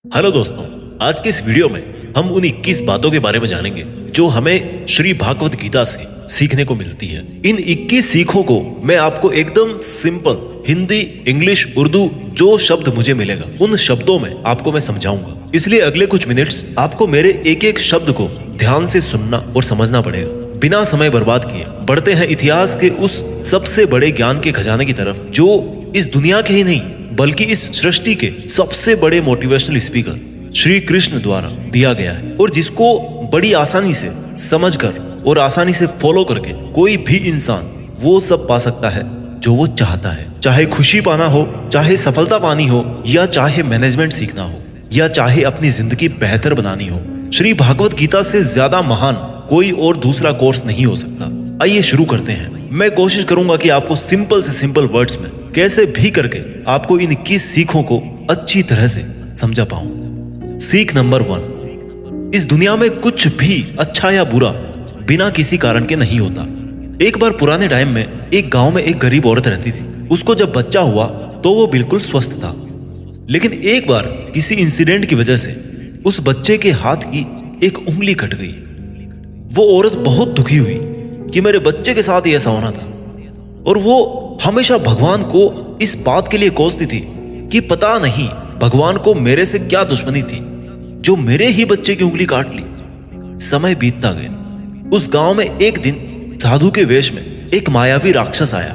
Hello दोस्तों, आज के इस वीडियो में हम उन 21 बातों के बारे में जानेंगे जो हमें श्री भागवत गीता से सीखने को मिलती है। इन 21 सीखों को मैं आपको एकदम सिंपल हिंदी, इंग्लिश, उर्दू जो शब्द मुझे मिलेगा उन शब्दों में आपको मैं समझाऊंगा। इसलिए अगले कुछ मिनट्स आपको मेरे एक एक शब्द को ध्यान से सुनना और समझना पड़ेगा। बिना समय बर्बाद किए बढ़ते हैं इतिहास के उस सबसे बड़े ज्ञान के खजाने की तरफ जो इस दुनिया के ही नहीं बल्कि इस सृष्टि के सबसे बड़े मोटिवेशनल स्पीकर श्री कृष्ण द्वारा दिया गया है और जिसको बड़ी आसानी से समझकर और आसानी से फॉलो करके कोई भी इंसान वो सब पा सकता है जो वो चाहता है। चाहे खुशी पाना हो, चाहे सफलता पानी हो, या चाहे मैनेजमेंट सीखना हो, या चाहे अपनी जिंदगी बेहतर बनानी हो, श्री भागवत गीता से ज्यादा महान कोई और दूसरा कोर्स नहीं हो सकता। आइए शुरू करते हैं। मैं कोशिश करूंगा कि आपको सिंपल से सिंपल वर्ड्स में कैसे भी करके आपको इन 21 सीखों को अच्छी तरह से समझा पाऊं। सीख नंबर 1, इस दुनिया में कुछ भी अच्छा या बुरा बिना किसी कारण के नहीं होता। एक बार पुराने टाइम में एक गांव में एक गरीब औरत रहती थी। उसको जब बच्चा हुआ तो वो बिल्कुल स्वस्थ था, लेकिन एक बार किसी इंसिडेंट की वजह से उस बच्चे के हाथ की एक उंगली कट गई। वो औरत बहुत दुखी हुई कि मेरे बच्चे के साथ ही ऐसा होना था, और वो हमेशा भगवान को इस बात के लिए कोसती थी कि पता नहीं भगवान को मेरे से क्या दुश्मनी थी जो मेरे ही बच्चे की उंगली काट ली। समय बीतता गया। उस गांव में एक दिन साधु के वेश में एक मायावी राक्षस आया।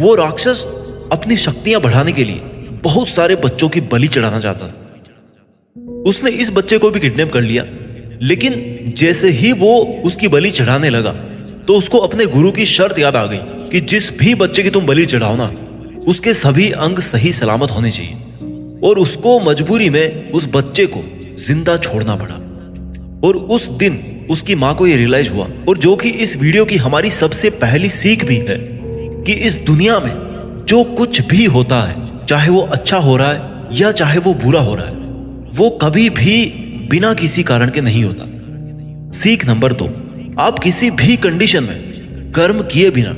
वो राक्षस अपनी शक्तियां बढ़ाने के लिए बहुत सारे बच्चों की बलि चढ़ाना चाहता था। उसने इस बच्चे को भी किडनैप कर लिया, लेकिन जैसे ही वो उसकी बलि चढ़ाने लगा तो उसको अपने गुरु की शर्त याद आ गई कि जिस भी बच्चे की तुम बलि चढ़ाओ ना, उसके सभी अंग सही सलामत होने चाहिए। और उसको मजबूरी में उस बच्चे को जिंदा छोड़ना पड़ा। और उस दिन उसकी मां को यह रियलाइज हुआ, और जो कि इस वीडियो की हमारी सबसे पहली सीख भी है, कि इस दुनिया में जो कुछ भी होता है, चाहे वो अच्छा हो रहा है या चाहे वो बुरा हो रहा है, वो कभी भी बिना किसी कारण के नहीं होता। सीख नंबर 2, आप किसी भी कंडीशन में कर्म किए बिना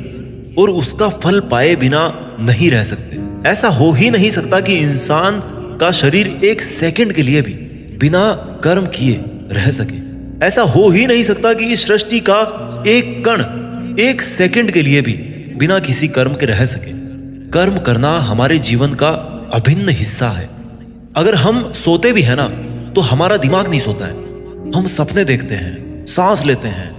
और उसका फल पाए बिना नहीं रह सकते। ऐसा हो ही नहीं सकता कि इंसान का शरीर एक सेकंड के लिए भी बिना कर्म किए रह सके। ऐसा हो ही नहीं सकता कि इस सृष्टि का एक कण एक सेकंड के लिए भी बिना किसी कर्म के रह सके। कर्म करना हमारे जीवन का अभिन्न हिस्सा है। अगर हम सोते भी है ना, तो हमारा दिमाग नहीं सोता है। हम सपने देखते हैं, सांस लेते हैं।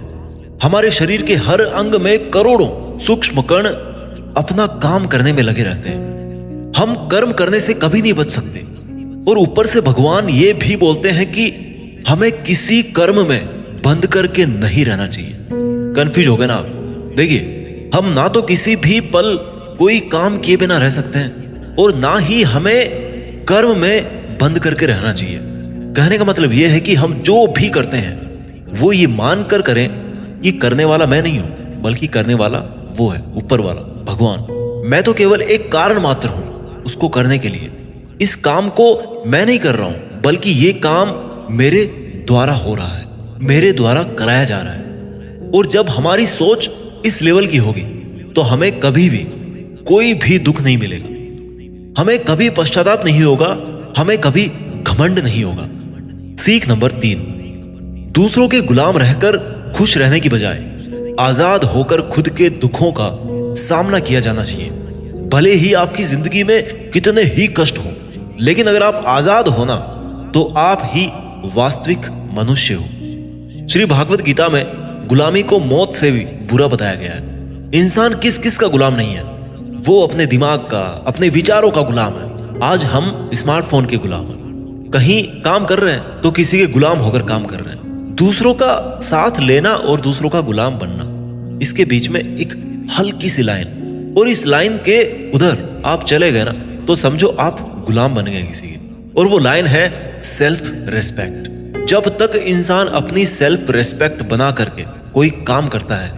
हमारे शरीर के हर अंग में करोड़ों सूक्ष्म कण अपना काम करने में लगे रहते हैं। हम कर्म करने से कभी नहीं बच सकते। और ऊपर से भगवान ये भी बोलते हैं कि हमें किसी कर्म में बंद करके नहीं रहना चाहिए। कंफ्यूज हो गए ना आप? देखिए, हम ना तो किसी भी पल कोई काम किए बिना रह सकते हैं, और ना ही हमें कर्म में बंद करके रहना चाहिए। कहने का मतलब यह है कि हम जो भी करते हैं वो ये मानकर करें कि करने वाला मैं नहीं हूं, बल्कि करने वाला वो है, ऊपर वाला भगवान। मैं तो केवल एक कारण मात्र हूं उसको करने के लिए। इस काम को मैं नहीं कर रहा हूं, बल्कि ये काम मेरे द्वारा हो रहा है, मेरे द्वारा कराया जा रहा है। और जब हमारी सोच इस लेवल की होगी तो हमें कभी भी कोई भी दुख नहीं मिलेगा, हमें कभी पश्चाताप नहीं होगा, हमें कभी घमंड नहीं होगा। सीख नंबर 3, दूसरों के गुलाम रहकर खुश रहने की बजाय आजाद होकर खुद के दुखों का सामना किया जाना चाहिए। भले ही आपकी जिंदगी में कितने ही कष्ट हो, लेकिन अगर आप आजाद हो ना, तो आप ही वास्तविक मनुष्य हो। श्री भागवत गीता में गुलामी को मौत से भी बुरा बताया गया है। इंसान किस किस का गुलाम नहीं है? वो अपने दिमाग का, अपने विचारों का गुलाम है। आज हम स्मार्टफोन के गुलाम हैं। कहीं काम कर रहे हैं तो किसी के गुलाम होकर काम कर रहे हैं। दूसरों का साथ लेना और दूसरों का गुलाम बनना, इसके बीच में एक हल्की सी लाइन, और इस लाइन के उधर आप चले गए ना, तो समझो आप गुलाम बन गए किसी के। और वो लाइन है सेल्फ रेस्पेक्ट। जब तक इंसान अपनी सेल्फ रेस्पेक्ट बना करके कोई काम करता है,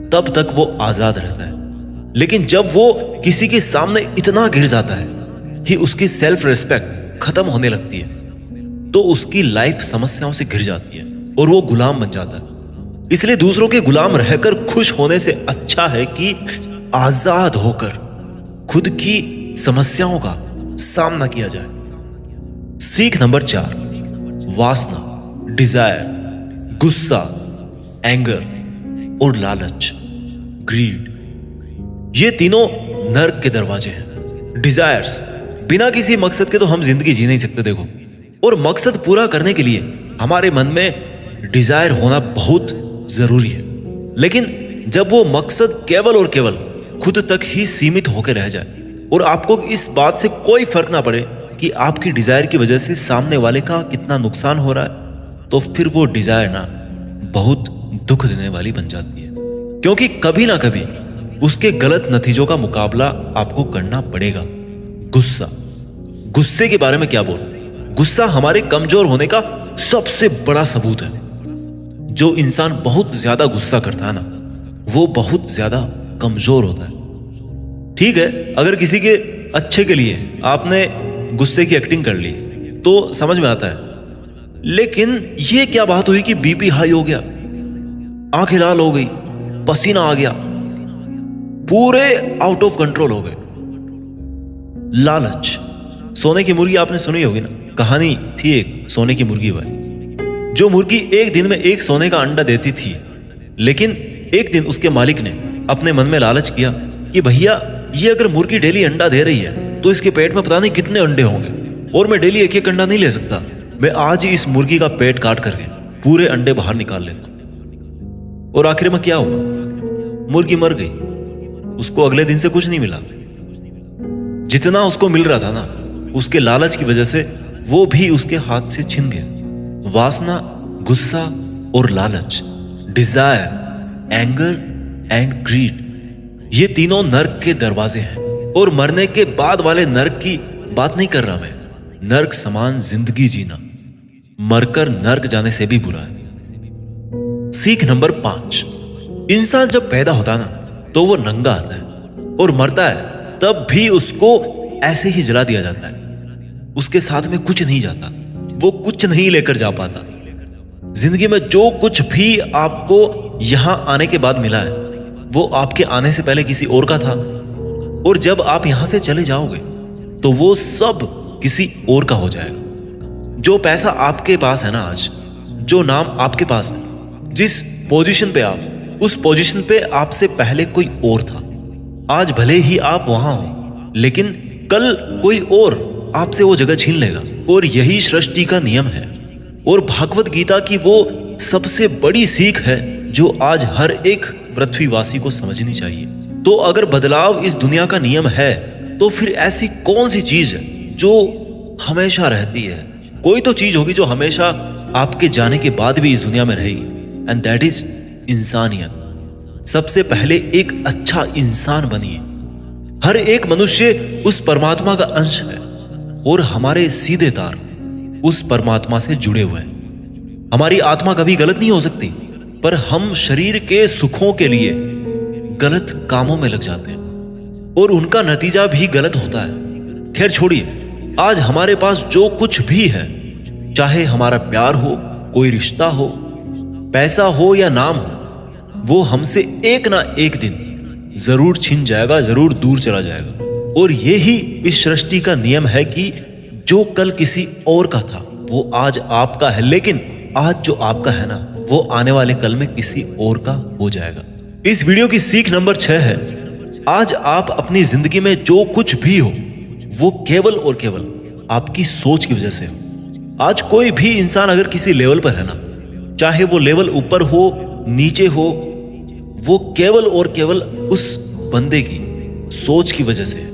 तब तक वो आजाद रहता है। लेकिन जब वो किसी के सामने इतना गिर जाता है कि उसकी सेल्फ रेस्पेक्ट खत्म होने लगती है, तो उसकी लाइफ समस्याओं से घिर जाती है और वो गुलाम बन जाता है। इसलिए दूसरों के गुलाम रहकर खुश होने से अच्छा है कि आजाद होकर खुद की समस्याओं का सामना किया जाए। सीख नंबर 4, वासना, डिजायर, गुस्सा, एंगर और लालच, ग्रीड। ये तीनों नर्क के दरवाजे हैं। डिजायर्स, बिना किसी मकसद के तो हम जिंदगी जी नहीं सकते। देखो, और मकसद पूरा करने के लिए हमारे मन में डिजायर होना बहुत जरूरी है। लेकिन जब वो मकसद केवल और केवल खुद तक ही सीमित होकर रह जाए और आपको इस बात से कोई फर्क ना पड़े कि आपकी डिजायर की वजह से सामने वाले का कितना नुकसान हो रहा है, तो फिर वो डिजायर ना बहुत दुख देने वाली बन जाती है। क्योंकि कभी ना कभी उसके गलत नतीजों का मुकाबला आपको करना पड़ेगा। गुस्सा, गुस्से के बारे में क्या बोल, गुस्सा हमारे कमजोर होने का सबसे बड़ा सबूत है। जो इंसान बहुत ज्यादा गुस्सा करता है ना, वो बहुत ज्यादा कमजोर होता है। ठीक है, अगर किसी के अच्छे के लिए आपने गुस्से की एक्टिंग कर ली तो समझ में आता है, लेकिन ये क्या बात हुई कि बीपी हाई हो गया, आंखें लाल हो गई, पसीना आ गया, पूरे आउट ऑफ कंट्रोल हो गए। लालच, सोने की मुर्गी आपने सुनी होगी ना, कहानी थी एक सोने की मुर्गी वाली। जो मुर्गी एक दिन में एक सोने का अंडा देती थी, लेकिन एक दिन उसके मालिक ने अपने मन में लालच किया कि भैया ये अगर मुर्गी डेली अंडा दे रही है तो इसके पेट में पता नहीं कितने अंडे होंगे, और मैं डेली एक एक अंडा नहीं ले सकता, मैं आज ही इस मुर्गी का पेट काट करके पूरे अंडे बाहर निकाल लेता। और आखिर में क्या हुआ, मुर्गी मर गई। उसको अगले दिन से कुछ नहीं मिला। जितना उसको मिल रहा था ना, उसके लालच की वजह से वो भी उसके हाथ से छिन गया। वासना, गुस्सा और लालच, डिजायर, एंगर एंड ग्रीड, ये तीनों नर्क के दरवाजे हैं। और मरने के बाद वाले नर्क की बात नहीं कर रहा मैं। नर्क समान जिंदगी जीना मरकर नर्क जाने से भी बुरा है। सीख नंबर 5, इंसान जब पैदा होता है ना तो वो नंगा आता है, और मरता है तब भी उसको ऐसे ही जला दिया जाता है। उसके साथ में कुछ नहीं जाता, वो कुछ नहीं लेकर जा पाता। जिंदगी में जो कुछ भी आपको यहां आने के बाद मिला है, वो आपके आने से पहले किसी और का था, और जब आप यहां से चले जाओगे तो वो सब किसी और का हो जाएगा। जो पैसा आपके पास है ना आज, जो नाम आपके पास है, जिस पोजीशन पे आप, उस पोजीशन पे आपसे पहले कोई और था। आज भले ही आप वहां हो, लेकिन कल कोई और आपसे वो जगह छीन लेगा। और यही सृष्टि का नियम है, और भागवत गीता की वो सबसे बड़ी सीख है जो आज हर एक पृथ्वीवासी को समझनी चाहिए। तो अगर बदलाव इस दुनिया का नियम है, तो फिर ऐसी कौन सी चीज है जो हमेशा रहती है? कोई तो चीज होगी जो हमेशा आपके जाने के बाद भी इस दुनिया में रहेगी, एंड दैट इज इंसानियत। सबसे पहले एक अच्छा इंसान बनिए। हर एक मनुष्य उस परमात्मा का अंश है, और हमारे सीधे तार उस परमात्मा से जुड़े हुए हैं। हमारी आत्मा कभी गलत नहीं हो सकती, पर हम शरीर के सुखों के लिए गलत कामों में लग जाते हैं, और उनका नतीजा भी गलत होता है। खैर छोड़िए, आज हमारे पास जो कुछ भी है, चाहे हमारा प्यार हो, कोई रिश्ता हो, पैसा हो या नाम हो, वो हमसे एक ना एक दिन जरूर छिन जाएगा, जरूर दूर चला जाएगा। और यही इस सृष्टि का नियम है कि जो कल किसी और का था वो आज आपका है, लेकिन आज जो आपका है ना, वो आने वाले कल में किसी और का हो जाएगा। इस वीडियो की सीख नंबर 6 है, आज आप अपनी जिंदगी में जो कुछ भी हो, वो केवल और केवल आपकी सोच की वजह से हो। आज कोई भी इंसान अगर किसी लेवल पर है ना, चाहे वो लेवल ऊपर हो, नीचे हो, वो केवल और केवल उस बंदे की सोच की वजह से है।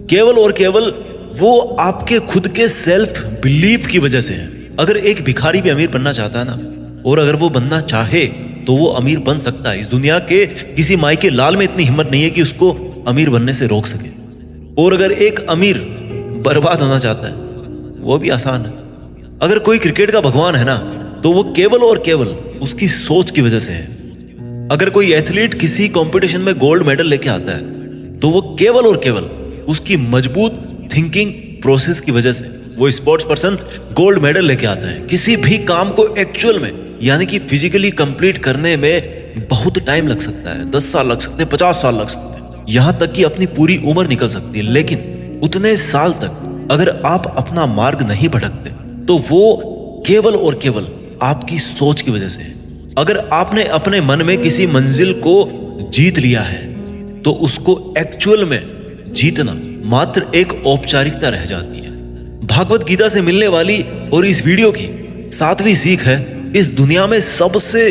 केवल और केवल वो आपके खुद के सेल्फ बिलीफ की वजह से है। अगर एक भिखारी भी अमीर बनना चाहता है ना, और अगर वो बनना चाहे तो वो अमीर बन सकता है। इस दुनिया के किसी माई के लाल में इतनी हिम्मत नहीं है कि उसको अमीर बनने से रोक सके। और अगर एक अमीर बर्बाद होना चाहता है, वो भी आसान है। अगर कोई क्रिकेट का भगवान है ना, तो वो केवल और केवल उसकी सोच की वजह से है। अगर कोई एथलीट किसी कंपटीशन में गोल्ड मेडल लेके आता है, तो वो केवल और केवल उसकी मजबूत थिंकिंग प्रोसेस की वजह से वो स्पोर्ट्स पर्सन गोल्ड मेडल लेके आता है। किसी भी काम को एक्चुअल में, यानी कि फिजिकली कंप्लीट करने में बहुत टाइम लग सकता है। 10 साल लग सकते हैं, 50 साल लग सकते हैं, यहां तक कि अपनी पूरी उम्र निकल सकती है। लेकिन उतने साल तक अगर आप अपना मार्ग नहीं भटकते, तो वो केवल और केवल आपकी सोच की वजह से है। अगर आपने अपने मन में किसी मंजिल को जीत लिया है तो उसको एक्चुअल में जीतना मात्र एक औपचारिकता रह जाती है। भागवत गीता से मिलने वाली और इस वीडियो की 7वीं सीख है, इस दुनिया में सबसे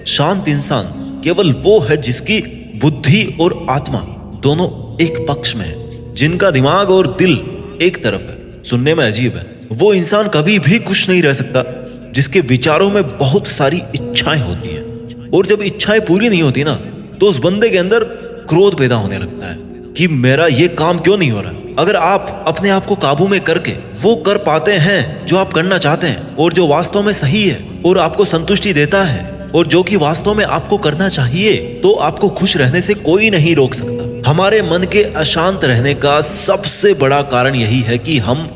शांत इंसान केवल वो है जिसकी बुद्धि और आत्मा दोनों एक पक्ष में है, जिनका दिमाग और दिल एक तरफ है। सुनने में अजीब है, वो इंसान कभी भी खुश नहीं रह सकता जिसके विचारों में बहुत सारी इच्छाएं होती हैं, और जब इच्छाएं पूरी नहीं होती ना तो उस बंदे के अंदर क्रोध पैदा होने लगता है कि मेरा ये काम क्यों नहीं हो रहा। अगर आप अपने आप को काबू में करके वो कर पाते हैं जो आप करना चाहते हैं और जो वास्तव में सही है और आपको संतुष्टि देता है और जो कि वास्तव में आपको करना चाहिए, तो आपको खुश रहने से कोई नहीं रोक सकता। हमारे मन के अशांत रहने का सबसे बड़ा कारण यही है कि हम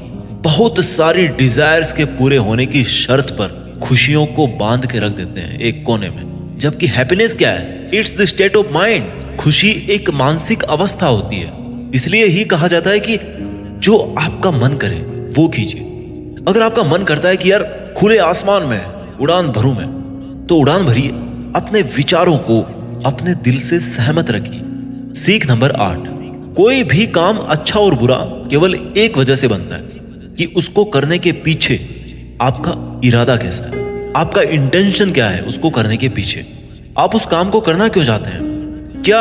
बहुत सारी डिजायर्स के पूरे होने की शर्त पर खुशियों को बांध के रख देते हैं एक कोने में। जबकि हैप्पीनेस क्या है? It's the state of mind. खुशी एक मानसिक अवस्था होती है। इसलिए ही कहा जाता है कि जो आपका मन करे वो कीजिए। अगर आपका मन करता है कि यार खुले आसमान में उड़ान भरूं मैं, तो उड़ान भरिए। अपने विचारों को अपने दिल से सहमत रखिए। सीख नंबर 8, कोई भी काम अच्छा और बुरा केवल एक वजह से बनता है कि उसको करने के पीछे आपका इरादा कैसा है, आपका इंटेंशन क्या है। उसको करने के पीछे आप उस काम को करना क्यों चाहते हैं? क्या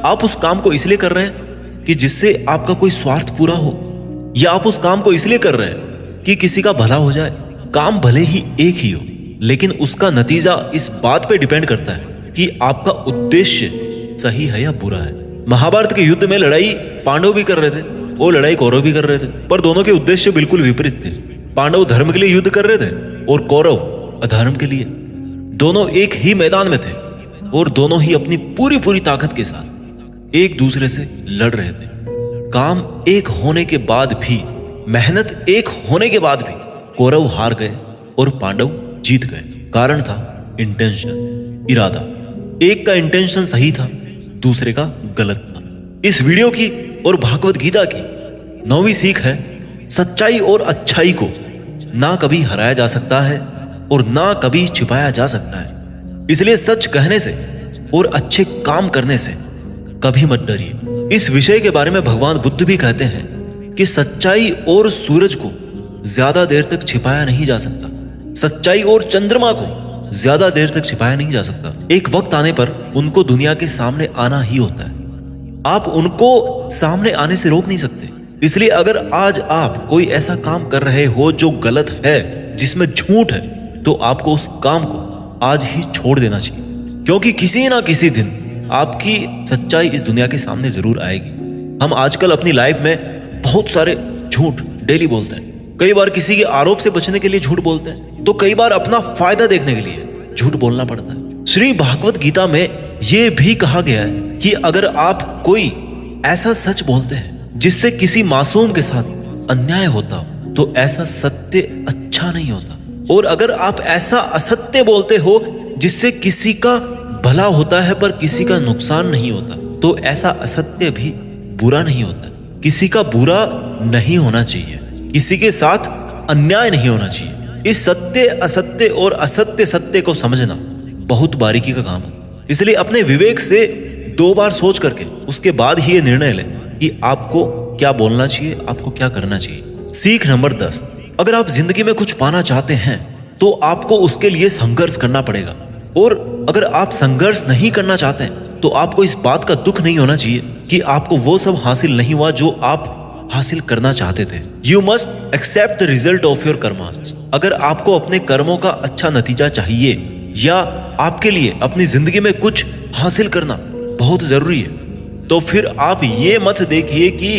आप उस काम को इसलिए कर रहे हैं कि जिससे आपका कोई स्वार्थ पूरा हो, या आप उस काम को इसलिए कर रहे हैं कि किसी का भला हो जाए? काम भले ही एक ही हो, लेकिन उसका नतीजा इस बात पे डिपेंड करता है कि आपका उद्देश्य सही है या बुरा है। महाभारत के युद्ध में लड़ाई पांडव भी कर रहे थे और लड़ाई कौरव भी कर रहे थे, पर दोनों के उद्देश्य बिल्कुल विपरीत थे। पांडव धर्म के लिए युद्ध कर रहे थे और कौरव अधर्म के लिए। दोनों एक ही मैदान में थे और दोनों ही अपनी पूरी ताकत के साथ एक दूसरे से लड़ रहे थे। काम एक होने के बाद भी, मेहनत एक होने के बाद भी कौरव हार गए और पांडव जीत गए। कारण था इंटेंशन, इरादा। एक का इंटेंशन सही था, दूसरे का गलत था। इस वीडियो की और भागवत गीता की 9वीं सीख है, सच्चाई और अच्छाई को ना कभी हराया जा सकता है और ना कभी छिपाया जा सकता है। इसलिए सच कहने से और अच्छे काम करने से कभी मत डरिए। इस विषय के बारे में भगवान बुद्ध भी कहते हैं कि सच्चाई और सूरज को ज्यादा देर तक छिपाया नहीं जा सकता, सच्चाई और चंद्रमा को ज्यादा देर तक छिपाया नहीं जा सकता। एक वक्त आने पर उनको दुनिया के सामने आना ही होता है। आप उनको सामने आने से रोक नहीं सकते। इसलिए अगर आज आप कोई ऐसा काम कर रहे हो जो गलत है, जिसमें झूठ है, तो आपको उस काम को आज ही छोड़ देना चाहिए, क्योंकि किसी ना किसी दिन आपकी सच्चाई इस दुनिया के सामने जरूर आएगी। हम आजकल अपनी लाइफ में बहुत सारे झूठ डेली बोलते हैं। कई बार किसी के आरोप से बचने के लिए झूठ बोलते हैं, तो कई बार अपना फायदा देखने के लिए झूठ बोलना पड़ता है। श्री भागवत गीता में यह भी कहा गया है कि अगर आप कोई ऐसा सच बोलते हैं जिससे किसी मासूम के साथ अन्याय होता हो, तो ऐसा सत्य अच्छा नहीं होता। और अगर आप ऐसा असत्य बोलते हो जिससे किसी का भला होता है पर किसी का नुकसान नहीं होता, तो ऐसा असत्य भी बुरा नहीं होता। किसी का बुरा नहीं होना चाहिए, किसी के साथ अन्याय नहीं होना चाहिए। इस सत्य असत्य और असत्य सत्य को समझना बहुत बारीकी का काम है। इसलिए अपने विवेक से 2 बार सोच करके उसके बाद ही ये निर्णय लें कि आपको क्या बोलना चाहिए, आपको क्या करना चाहिए। सीख नंबर 10, अगर आप जिंदगी में कुछ पाना चाहते हैं तो आपको उसके लिए संघर्ष करना पड़ेगा। और अगर आप संघर्ष नहीं करना चाहते हैं तो आपको इस बात का दुख नहीं होना चाहिए कि आपको वो सब हासिल नहीं हुआ जो आप हासिल करना चाहते थे। You must accept the result of your karmas. अगर आपको अपने कर्मों का अच्छा नतीजा चाहिए या आपके लिए अपनी जिंदगी में कुछ हासिल करना बहुत जरूरी है, तो फिर आप ये मत देखिए कि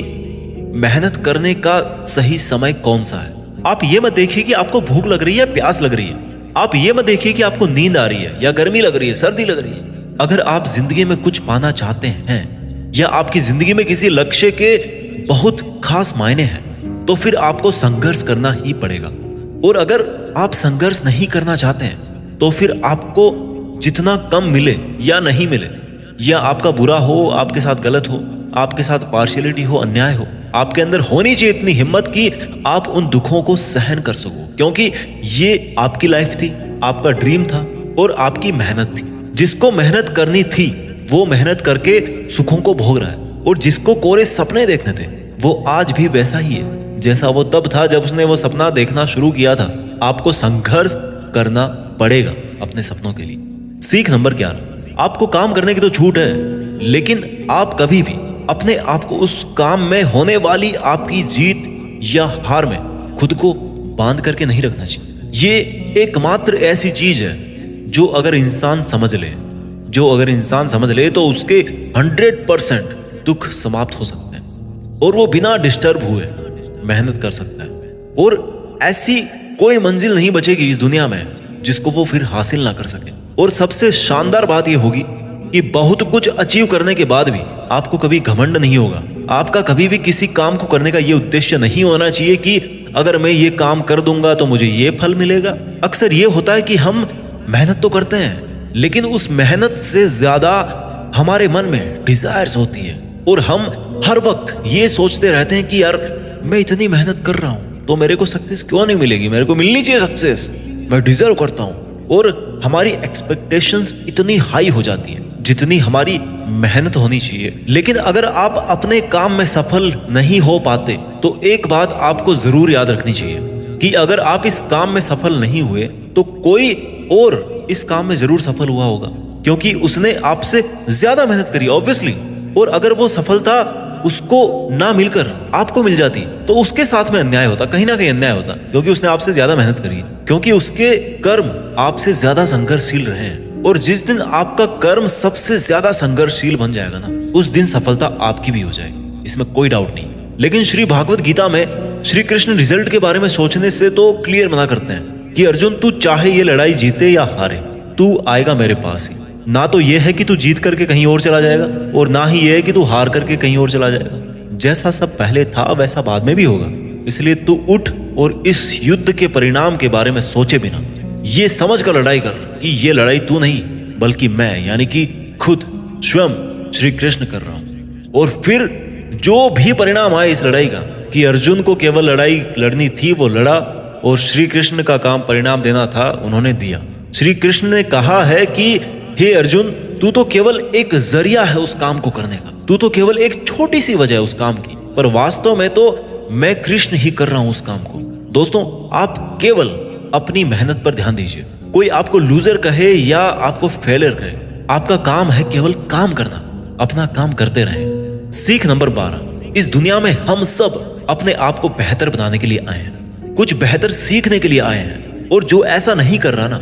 मेहनत करने का सही समय कौन सा है। आप ये मत देखिए कि आपको भूख लग रही है, प्यास लग रही है। आप ये मत देखिए कि आपको नींद आ रही है या गर्मी लग रही है, सर्दी लग रही है। अगर आप जिंदगी में कुछ पाना चाहते हैं या आपकी जिंदगी में किसी लक्ष्य के बहुत खास मायने हैं, तो फिर आपको संघर्ष करना ही पड़ेगा। और अगर आप संघर्ष नहीं करना चाहते हैं तो फिर आपको जितना कम मिले या नहीं मिले, या आपका बुरा हो, आपके साथ गलत हो, आपके साथ पार्शियलिटी हो, अन्याय हो, आपके अंदर होनी चाहिए इतनी हिम्मत कि आप उन दुखों को सहन कर सको, क्योंकि ये आपकी लाइफ थी, आपका ड्रीम था और आपकी मेहनत थी। जिसको मेहनत करनी थी वो मेहनत करके सुखों को भोग रहा है, और जिसको कोरे सपने देखने थे वो आज भी वैसा ही है जैसा वो तब था जब उसने वो सपना देखना शुरू किया था। आपको संघर्ष करना पड़ेगा अपने सपनों के लिए। सीख नंबर 11, आपको काम करने की तो छूट है, लेकिन आप कभी भी अपने आप को उस काम में होने वाली आपकी जीत या हार में खुद को बांध करके नहीं रखना चाहिए। ये एकमात्र ऐसी चीज है जो अगर इंसान समझ ले तो उसके 100% दुख समाप्त हो सकते हैं और वो बिना डिस्टर्ब हुए मेहनत कर सकता है, और ऐसी कोई मंजिल नहीं बचेगी इस दुनिया में जिसको वो फिर हासिल ना कर सके। और सबसे शानदार बात यह होगी कि बहुत कुछ अचीव करने के बाद भी आपको कभी घमंड नहीं होगा। आपका कभी भी किसी काम को करने का ये उद्देश्य नहीं होना चाहिए कि अगर मैं ये काम कर दूंगा तो मुझे ये फल मिलेगा। अक्सर ये होता है कि हम मेहनत तो करते हैं, लेकिन उस मेहनत से ज्यादा हमारे मन में डिजायर्स होती है, और हम हर वक्त ये सोचते रहते हैं कि यार मैं इतनी मेहनत कर रहा हूं तो मेरे को सक्सेस क्यों नहीं मिलेगी, मेरे को मिलनी चाहिए सक्सेस, मैं डिजर्व करता हूं। और हमारी एक्सपेक्टेशंस इतनी हाई हो जाती है जितनी हमारी मेहनत होनी चाहिए। लेकिन अगर आप अपने काम में सफल नहीं हो पाते तो एक बात आपको जरूर याद रखनी चाहिए कि अगर आप इस काम में सफल नहीं हुए तो कोई और इस काम में जरूर सफल हुआ होगा, क्योंकि उसने आपसे ज्यादा मेहनत करी ऑब्वियसली। और अगर वो सफलता उसको ना मिलकर आपको मिल जाती तो उसके साथ में अन्याय होता, कहीं ना कहीं अन्याय होता, क्योंकि उसने आपसे ज्यादा मेहनत करी, क्योंकि उसके कर्म आपसे ज्यादा संघर्षशील रहे हैं। और जिस दिन आपका कर्म सबसे ज्यादा संघर्षशील बन जाएगा ना, उस दिन सफलता आपकी भी हो जाएगी, इसमें कोई डाउट नहीं। लेकिन श्री भागवत गीता में श्री कृष्ण रिजल्ट के बारे में सोचने से तो क्लियर मना करते हैं कि अर्जुन तू चाहे ये लड़ाई जीते या हारे, तू आएगा मेरे पास ही। ना तो ये है कि तू जीत करके कहीं और चला जाएगा, और ना ही ये है कि तू हार करके कहीं और चला जाएगा। जैसा सब पहले था वैसा बाद में भी होगा। इसलिए तू उठ और इस युद्ध के परिणाम के बारे में सोचे बिना ये समझ कर लड़ाई कर कि ये लड़ाई तू नहीं बल्कि मैं, यानी कि खुद स्वयं श्री कृष्ण कर रहा हूं। और फिर जो भी परिणाम आए इस लड़ाई का, कि अर्जुन को केवल लड़ाई लड़नी थी वो लड़ा, और श्री कृष्ण का काम परिणाम देना था उन्होंने दिया। श्री कृष्ण ने कहा है कि हे अर्जुन, तू तो केवल एक जरिया है उस काम को करने का, तू तो केवल एक छोटी सी वजह है उस काम की, पर वास्तव में तो मैं कृष्ण ही कर रहा हूं उस काम को। दोस्तों, आप केवल अपनी मेहनत पर ध्यान दीजिए। कोई आपको लूजर कहे या आपको फेलियर कहे, आपका काम है केवल काम करना, अपना काम करते रहें। सीख नंबर 12, इस दुनिया में हम सब अपने आप को बेहतर बनाने के लिए आए हैं, कुछ बेहतर सीखने के लिए आए हैं, और जो ऐसा नहीं कर रहा ना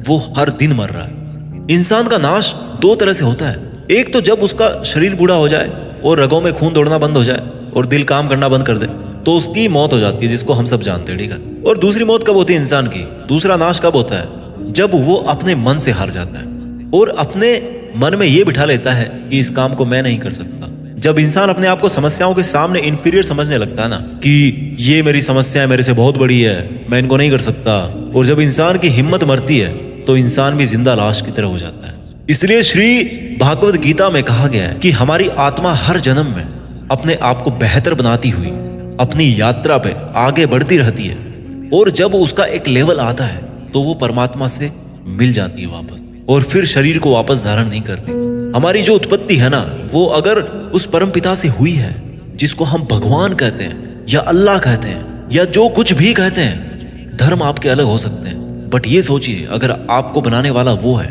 वो हर दिन मर रहा है। इंसान का नाश दो तरह से होता है, एक तो जब उसका शरीर बूढ़ा हो जाए और रगों में खून दौड़ना बंद हो जाए और दिल काम करना बंद कर दे तो उसकी मौत हो जाती है, जिसको हम सब जानते हैं, ठीक है। और दूसरी मौत कब होती है इंसान की, दूसरा नाश कब होता है, जब वो अपने मन से हार जाता है और अपने मन में ये बिठा लेता है कि इस काम को मैं नहीं कर सकता। जब इंसान अपने आप को समस्याओं के सामने इंफीरियर समझने लगता है ना कि ये मेरी समस्या है, मेरे से बहुत बड़ी है, मैं इनको नहीं कर सकता, और जब इंसान की हिम्मत मरती है तो इंसान भी जिंदा लाश की तरह हो जाता है। इसलिए श्री भागवत गीता में कहा गया है कि हमारी आत्मा हर जन्म में अपने आप को बेहतर बनाती हुई अपनी यात्रा पे आगे बढ़ती रहती है, और जब उसका एक लेवल आता है तो वो परमात्मा से मिल जाती है वापस, और फिर शरीर को वापस धारण नहीं करती। हमारी जो उत्पत्ति है ना वो अगर उस परम पिता से हुई है, जिसको हम भगवान कहते हैं या अल्लाह कहते हैं या जो कुछ भी कहते हैं, धर्म आपके अलग हो सकते हैं, बट ये सोचिए अगर आपको बनाने वाला वो है,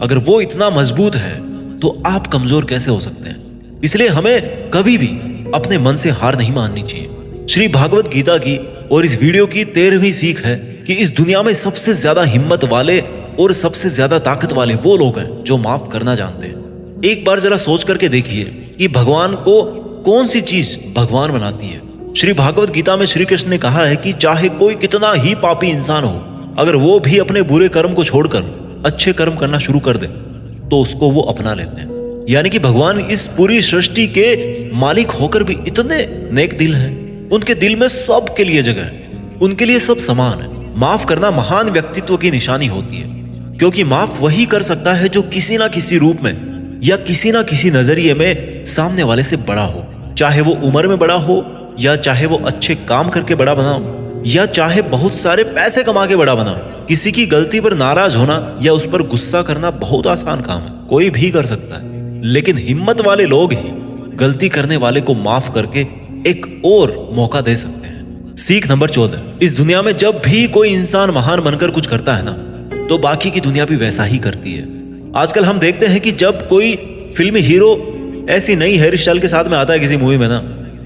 अगर वो इतना मजबूत है तो आप कमजोर कैसे हो सकते हैं। इसलिए हमें कभी भी अपने मन से हार नहीं माननी चाहिए। श्री भागवत गीता की और इस वीडियो की 13वीं सीख है कि इस दुनिया में सबसे ज्यादा हिम्मत वाले और सबसे ज्यादा ताकत वाले वो लोग हैं जो माफ करना जानते हैं। एक बार जरा सोच करके देखिए कि भगवान को कौन सी चीज भगवान बनाती है। श्री भागवत गीता में श्री कृष्ण ने कहा है कि चाहे कोई कितना ही पापी इंसान हो, अगर वो भी अपने बुरे कर्म को छोड़कर अच्छे कर्म करना शुरू कर दे तो उसको वो अपना लेते हैं। यानी कि भगवान इस पूरी सृष्टि के मालिक होकर भी इतने नेक दिल हैं, उनके दिल में सब के लिए जगह है, उनके लिए सब समान है। माफ करना महान व्यक्तित्व की निशानी होती है, क्योंकि माफ वही कर सकता है जो किसी ना किसी रूप में या किसी ना किसी नजरिए में सामने वाले से बड़ा हो, चाहे वो उम्र में बड़ा हो या चाहे वो अच्छे काम करके बड़ा बना हो, या चाहे बहुत सारे पैसे कमा के बड़ा बना हो, किसी की गलती पर नाराज होना या उस पर गुस्सा करना बहुत आसान काम है, कोई भी कर सकता है। लेकिन हिम्मत वाले लोग ही गलती करने वाले को माफ करके एक और मौका दे सकते हैं। सीख नंबर 14, इस दुनिया में जब भी कोई इंसान महान बनकर कुछ करता है ना, तो बाकी की दुनिया भी वैसा ही करती है। आजकल हम देखते हैं कि जब कोई फिल्मी हीरो ऐसी नई हेयर स्टाइल के साथ में आता है किसी मूवी में ना,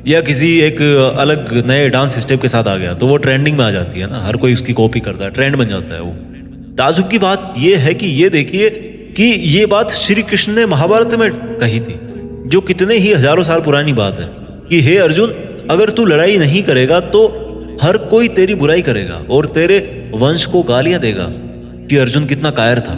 या किसी एक अलग नए डांस स्टेप के साथ आ गया, तो वो ट्रेंडिंग में आ जाती है ना, हर कोई उसकी कॉपी करता है, ट्रेंड बन जाता है वो। ताजुब की बात यह है कि ये देखिए कि ये बात श्री कृष्ण ने महाभारत में कही थी, जो कितने ही हजारों साल पुरानी बात है कि हे अर्जुन, अगर तू लड़ाई नहीं करेगा तो हर कोई तेरी बुराई करेगा और तेरे वंश को गालियां देगा कि अर्जुन कितना कायर था।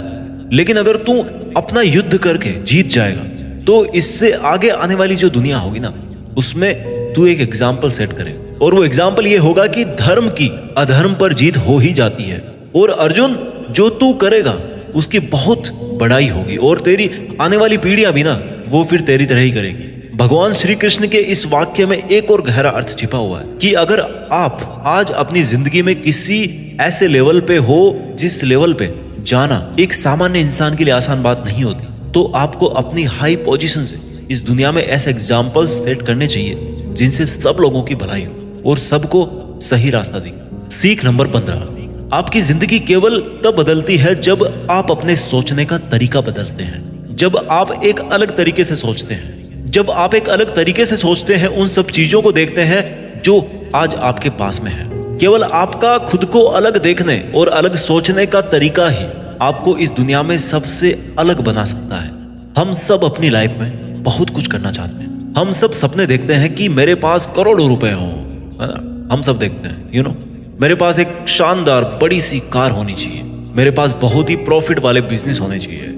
लेकिन अगर तू अपना युद्ध करके जीत जाएगा तो इससे आगे आने वाली जो दुनिया होगी ना, उसमें तू एक एग्जाम्पल सेट करे, और वो एग्जाम्पल ये होगा कि धर्म की अधर्म पर जीत हो ही जाती है। और अर्जुन, जो तू करेगा उसकी बहुत बड़ाई होगी और तेरी आने वाली पीढ़ियां भी ना, वो फिर तेरी तरह ही करेगी। भगवान श्री कृष्ण के इस वाक्य में एक और गहरा अर्थ छिपा हुआ है कि अगर आप आज अपनी जिंदगी में किसी ऐसे लेवल पे हो जिस लेवल पे जाना एक सामान्य इंसान के लिए आसान बात नहीं होती, तो आपको अपनी हाई पोजीशन से इस दुनिया में ऐसे एग्जाम्पल्स सेट करने चाहिए जिनसे सब लोगों की भलाई हो और सबको सही रास्ता दिखे। सीख नंबर 15, आपकी जिंदगी केवल तब बदलती है जब आप अपने सोचने का तरीका बदलते हैं। जब आप एक अलग तरीके से सोचते हैं, जब आप एक अलग तरीके से सोचते हैं, उन सब चीजों को देखते हैं जो आज आपके पास में है। केवल आपका खुद को अलग देखने और अलग सोचने का तरीका ही आपको इस दुनिया में सबसे अलग बना सकता है। हम सब अपनी लाइफ में बहुत कुछ करना चाहते हैं। हम सब सपने देखते हैं कि मेरे पास करोड़ों रुपए हो, है ना? हम सब देखते हैं, मेरे पास एक शानदार बड़ी सी कार होनी चाहिए, मेरे पास बहुत ही प्रॉफिट वाले बिजनेस होने चाहिए।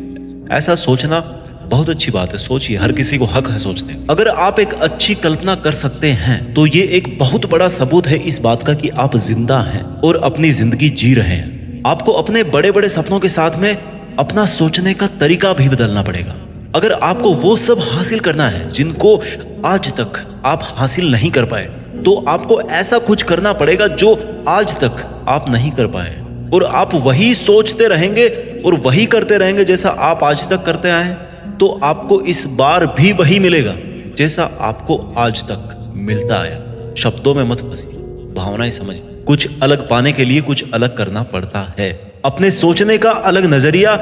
ऐसा सोचना बहुत अच्छी बात है, सोचिए, हर किसी को हक है सोचने। अगर आप एक अच्छी कल्पना कर सकते हैं तो ये एक बहुत बड़ा सबूत है इस बात का कि आप जिंदा हैं और अपनी जिंदगी जी रहे हैं। आपको अपने बड़े बड़े सपनों के साथ में अपना सोचने का तरीका भी बदलना पड़ेगा। अगर आपको वो सब हासिल करना है जिनको आज तक आप हासिल नहीं कर पाए, तो आपको ऐसा कुछ करना पड़ेगा जो आज तक आप नहीं कर पाए, और आप वही सोचते रहेंगे और वही करते रहेंगे जैसा आप आज तक करते आए हैं, तो आपको इस बार भी वही मिलेगा जैसा आपको आज तक मिलता आया। शब्दों में मत फंसिए, भावनाएं समझिए। कुछ अलग पाने के लिए कुछ अलग करना पड़ता है। अपने सोचने का अलग नजरिया,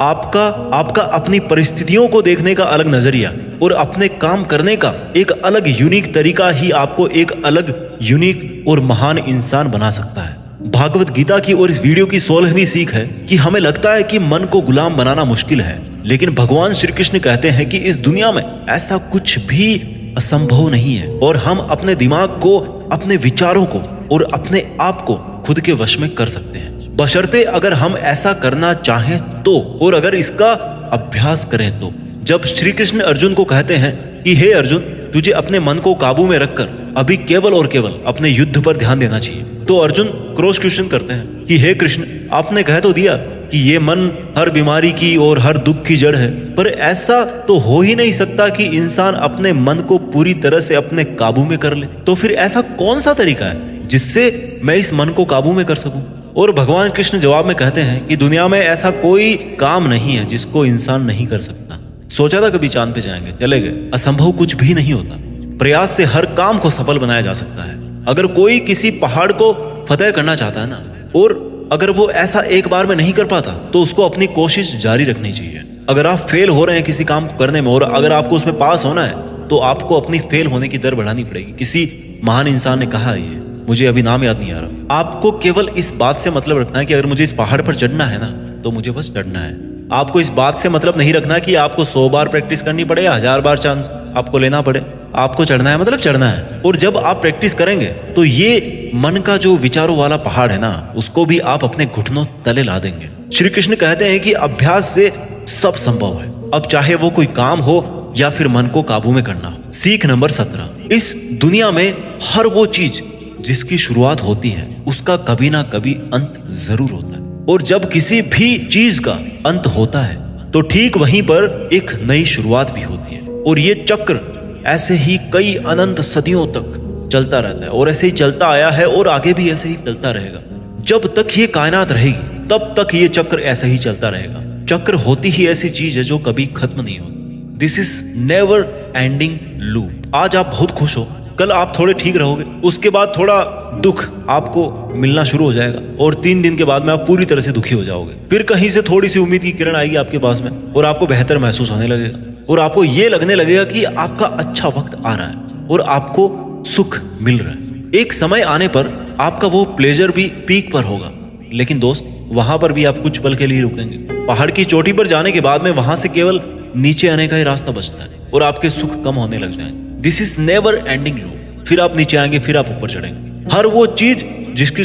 आपका अपनी परिस्थितियों को देखने का अलग नजरिया और अपने काम करने का एक अलग यूनिक तरीका ही आपको एक अलग यूनिक और महान इंसान बना सकता है। भागवत गीता की और इस वीडियो की 16वीं सीख है कि हमें लगता है कि मन को गुलाम बनाना मुश्किल है, लेकिन भगवान श्री कृष्ण कहते हैं कि इस दुनिया में ऐसा कुछ भी असंभव नहीं है, और हम अपने दिमाग को, अपने विचारों को और अपने आप को खुद के वश में कर सकते हैं, बशर्ते अगर हम ऐसा करना चाहें तो, और अगर इसका अभ्यास करें तो। जब श्री कृष्ण अर्जुन को कहते हैं कि हे अर्जुन, तुझे अपने मन को काबू में रखकर अभी केवल और केवल अपने युद्ध पर ध्यान देना चाहिए, तो अर्जुन क्रॉस क्वेश्चन करते हैं कि हे कृष्ण, आपने कह तो दिया कि ये मन हर बीमारी की और हर दुख की जड़ है, पर ऐसा तो हो ही नहीं सकता कि इंसान अपने मन को पूरी तरह से अपने काबू में कर ले। तो फिर ऐसा कौन सा तरीका है जिससे मैं इस मन को काबू में कर सकूं? और भगवान कृष्ण जवाब में कहते हैं कि दुनिया में ऐसा कोई काम नहीं है जिसको इंसान नहीं कर सकता। सोचा था कभी चांद पे जाएंगे, चले गए। असंभव कुछ भी नहीं होता। प्रयास से हर काम को सफल बनाया जा सकता है। अगर कोई किसी पहाड़ को फतेह करना चाहता है ना, और अगर वो ऐसा एक बार में नहीं कर पाता, तो उसको अपनी कोशिश जारी रखनी चाहिए। अगर आप फेल हो रहे हैं किसी काम को करने में और अगर आपको उसमें पास होना है, तो आपको अपनी फेल होने की दर बढ़ानी पड़ेगी। किसी महान इंसान ने कहा, ये मुझे अभी नाम याद नहीं आ रहा। आपको केवल इस बात से मतलब रखना है कि अगर मुझे इस पहाड़ पर चढ़ना है ना, तो मुझे बस चढ़ना है। आपको इस बात से मतलब नहीं रखना कि आपको 100 बार प्रैक्टिस करनी पड़े या 1000 बार चांस आपको लेना पड़े। आपको चढ़ना है मतलब चढ़ना है। और जब आप प्रैक्टिस करेंगे तो ये मन का जो विचारों वाला पहाड़ है ना, उसको भी आप अपने घुटनों तले ला देंगे। श्री कृष्ण कहते हैं कि अभ्यास से सब संभव है, अब चाहे वो कोई काम हो या फिर मन को काबू में करना हो। सीख नंबर 17, इस दुनिया में हर वो चीज जिसकी शुरुआत होती है उसका कभी ना कभी अंत जरूर होता है, और जब किसी भी चीज का अंत होता है तो ठीक वहीं पर एक नई शुरुआत भी होती है। और ये चक्र ऐसे ही कई अनंत सदियों तक चलता रहता है और ऐसे ही चलता आया है और आगे भी ऐसे ही चलता रहेगा। जब तक ये कायनात रहेगी तब तक ये चक्र ऐसा ही चलता रहेगा। चक्र होती ही ऐसी चीज है जो कभी खत्म नहीं होती। This is never ending loop. आज आप बहुत खुश हो, कल आप थोड़े ठीक रहोगे, उसके बाद थोड़ा दुख आपको मिलना शुरू हो जाएगा और 3 दिन के बाद में आप पूरी तरह से दुखी हो जाओगे। फिर कहीं से थोड़ी सी उम्मीद की किरण आएगी आपके पास में और आपको बेहतर महसूस होने लगेगा और आपको ये लगने लगेगा कि आपका अच्छा वक्त आ रहा है और आपको सुख मिल रहा है। एक समय आने पर आपका वो प्लेजर भी पीक पर होगा, लेकिन दोस्त वहां पर भी आप कुछ पल के लिए रुकेंगे। पहाड़ की चोटी पर जाने के बाद में वहां से केवल नीचे आने का ही रास्ता बचता है और आपके सुख कम होने लग जाएंगे। This is never ending loop. फिर आप नीचे आएंगे, फिर आप ऊपर चढ़ेंगे। हर वो चीज जिसकी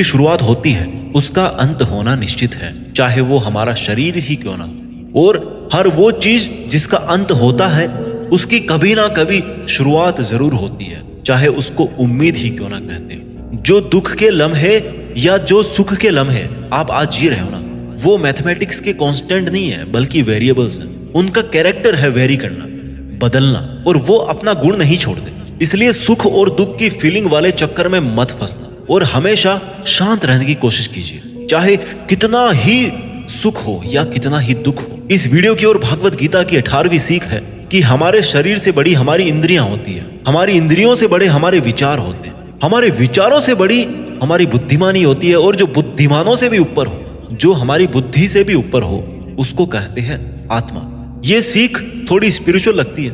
शुरुआत होती है उसका अंत होना निश्चित है, चाहे वो हमारा शरीर ही क्यों ना हो। और हर वो चीज जिसका अंत होता है उसकी कभी ना कभी शुरुआत जरूर होती है, चाहे उसको उम्मीद ही क्यों ना कहते हो। जो दुख के लम्हे या जो सुख के लम्हे आप आज जी रहे हो ना, वो मैथमेटिक्स के कांस्टेंट नहीं है बल्कि वेरिएबल्स हैं। उनका कैरेक्टर है वेरी करना, बदलना, और वो अपना गुण नहीं छोड़ते। इसलिए सुख और दुख की फीलिंग वाले चक्कर में मत फंसना और हमेशा शांत रहने की कोशिश कीजिए, चाहे कितना ही सुख हो या कितना ही दुख हो। इस वीडियो की ओर भागवत गीता की 18वीं सीख है कि हमारे शरीर से बड़ी हमारी इंद्रियां होती है, हमारी इंद्रियों से बड़े हमारे विचार होते हैं, हमारे विचारों से बड़ी हमारी बुद्धिमानी होती है, और जो बुद्धिमानों से भी ऊपर हो, जो हमारी बुद्धि से भी ऊपर हो, उसको कहते हैं आत्मा। ये सीख थोड़ी स्पिरिचुअल लगती है,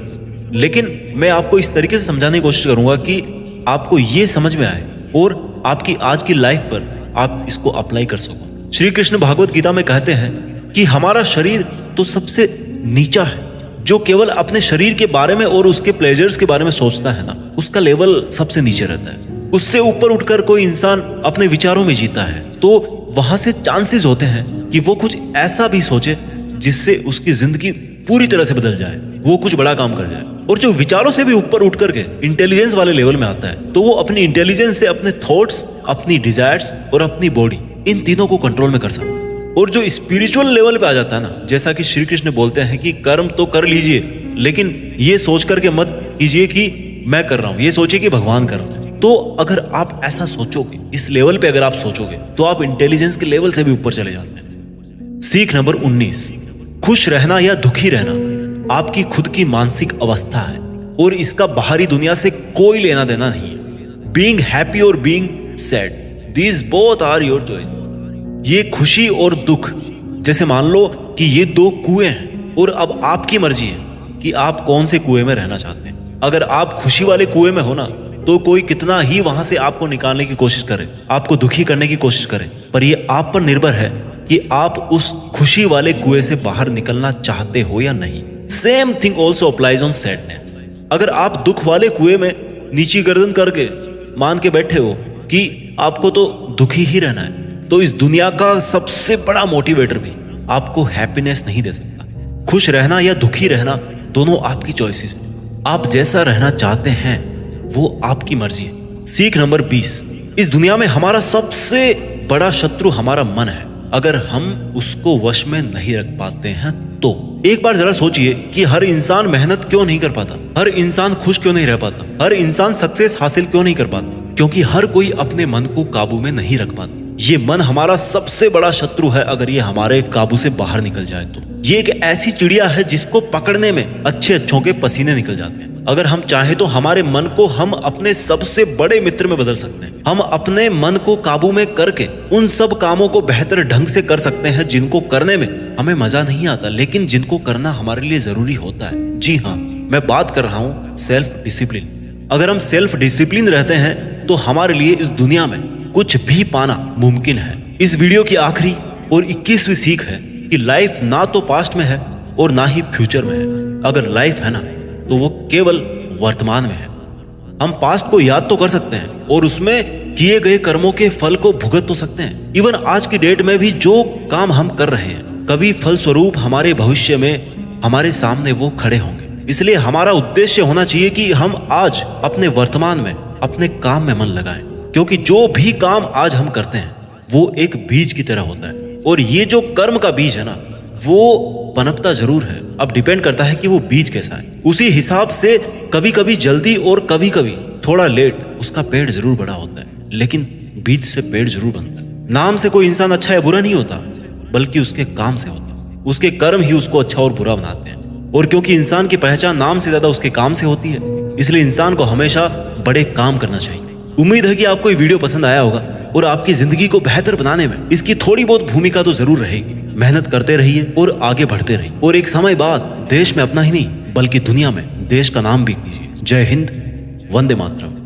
लेकिन मैं आपको इस तरीके से समझाने की कोशिश करूंगा कि आपको ये समझ में आए और आपकी आज की लाइफ पर आप इसको अप्लाई कर सको। श्री कृष्ण भागवत गीता में कहते हैं कि हमारा शरीर तो सबसे नीचा है। जो केवल अपने शरीर के बारे में और उसके प्लेजर्स के बारे में सोचता है ना, उसका लेवल सबसे नीचे रहता है। उससे ऊपर उठकर कोई इंसान अपने विचारों में जीता है तो वहां से चांसेस होते हैं कि वो कुछ ऐसा भी सोचे जिससे उसकी जिंदगी पूरी तरह से बदल जाए, वो कुछ बड़ा काम कर जाए। और जो विचारों से भी ऊपर उठ करके इंटेलिजेंस वाले लेवल में आता है तो वो अपनी इंटेलिजेंस से अपने थॉट्स, अपनी डिजायर्स और अपनी बॉडी, इन तीनों को कंट्रोल में कर सकता है। और जो स्पिरिचुअल लेवल पे आ जाता है ना, जैसा कि श्री कृष्ण बोलते हैं कि कर्म तो कर लीजिए, लेकिन ये सोच करके मत कीजिए कि मैं कर रहा हूं, ये सोचिए कि भगवान कर रहे हैं। तो अगर आप ऐसा सोचोगे, इस लेवल पे अगर आप सोचोगे, तो आप इंटेलिजेंस के लेवल से भी ऊपर चले जाते हैं। सीख नंबर 19, खुश रहना या दुखी रहना आपकी खुद की मानसिक अवस्था है और इसका बाहरी दुनिया से कोई लेना देना नहीं है। बीइंग हैप्पी और being sad, these both are your choice. ये खुशी और दुख, जैसे मान लो कि ये 2 कुएं हैं और अब आपकी मर्जी है कि आप कौन से कुएं में रहना चाहते हैं। अगर आप खुशी वाले कुएं में हो ना, तो कोई कितना ही वहां से आपको निकालने की कोशिश करे, आपको दुखी करने की कोशिश करे, पर ये आप पर निर्भर है कि आप उस खुशी वाले कुएं से बाहर निकलना चाहते हो या नहीं। Same thing also applies on sadness. अगर आप दुख वाले कुएं में नीची गर्दन करके मान के बैठे हो कि आपको तो दुखी ही रहना है, तो इस दुनिया का सबसे बड़ा मोटिवेटर भी आपको हैप्पीनेस नहीं दे सकता। खुश रहना या दुखी रहना दोनों आपकी चॉइसेस है। आप जैसा रहना चाहते हैं वो आपकी मर्जी है। सीख नंबर 20, इस दुनिया में हमारा सबसे बड़ा शत्रु हमारा मन है। अगर हम उसको वश में नहीं रख पाते हैं तो एक बार जरा सोचिए कि हर इंसान मेहनत क्यों नहीं कर पाता, हर इंसान खुश क्यों नहीं रह पाता, हर इंसान सक्सेस हासिल क्यों नहीं कर पाता, क्योंकि हर कोई अपने मन को काबू में नहीं रख पाता। ये मन हमारा सबसे बड़ा शत्रु है। अगर ये हमारे काबू से बाहर निकल जाए तो ये एक ऐसी चिड़िया है जिसको पकड़ने में अच्छे अच्छों के पसीने निकल जाते हैं। अगर हम चाहे तो हमारे मन को हम अपने सबसे बड़े मित्र में बदल सकते हैं। हम अपने मन को काबू में करके उन सब कामों को बेहतर ढंग से कर सकते हैं जिनको करने में हमें मजा नहीं आता, लेकिन जिनको करना हमारे लिए जरूरी होता है। जी हाँ, मैं बात कर रहा हूँ सेल्फ डिसिप्लिन। अगर हम सेल्फ डिसिप्लिन रहते हैं तो हमारे लिए इस दुनिया में कुछ भी पाना मुमकिन है। इस वीडियो की आखिरी और 21वीं सीख है कि लाइफ ना तो पास्ट में है और ना ही फ्यूचर में है। अगर लाइफ है ना, तो वो केवल वर्तमान में है। हम पास्ट को याद तो कर सकते हैं और उसमें किए गए कर्मों के फल को भुगत तो सकते हैं। इवन आज की डेट में भी जो काम हम कर रहे हैं, कभी फलस्वरूप हमारे भविष्य में हमारे सामने वो खड़े होंगे। इसलिए हमारा उद्देश्य होना चाहिए कि हम आज अपने वर्तमान में अपने काम में मन लगाएं, क्योंकि जो भी काम आज हम करते हैं वो एक बीज की तरह होता है, और ये जो कर्म का बीज है ना, वो पनपता जरूर है। अब डिपेंड करता है कि वो बीज कैसा है। उसी हिसाब से कभी कभी जल्दी और कभी कभी थोड़ा लेट उसका पेड़ जरूर बड़ा होता है, लेकिन बीज से पेड़ जरूर बनता है। नाम से कोई इंसान अच्छा या बुरा नहीं होता, बल्कि उसके काम से होता है। उसके कर्म ही उसको अच्छा और बुरा बनाते हैं। और क्योंकि इंसान की पहचान नाम से ज्यादा उसके काम से होती है, इसलिए इंसान को हमेशा बड़े काम करना चाहिए। उम्मीद है कि आपको ये वीडियो पसंद आया होगा और आपकी जिंदगी को बेहतर बनाने में इसकी थोड़ी बहुत भूमिका तो जरूर रहेगी। मेहनत करते रहिए और आगे बढ़ते रहिए, और एक समय बाद देश में अपना ही नहीं बल्कि दुनिया में देश का नाम भी कीजिए। जय हिंद, वंदे मातरम।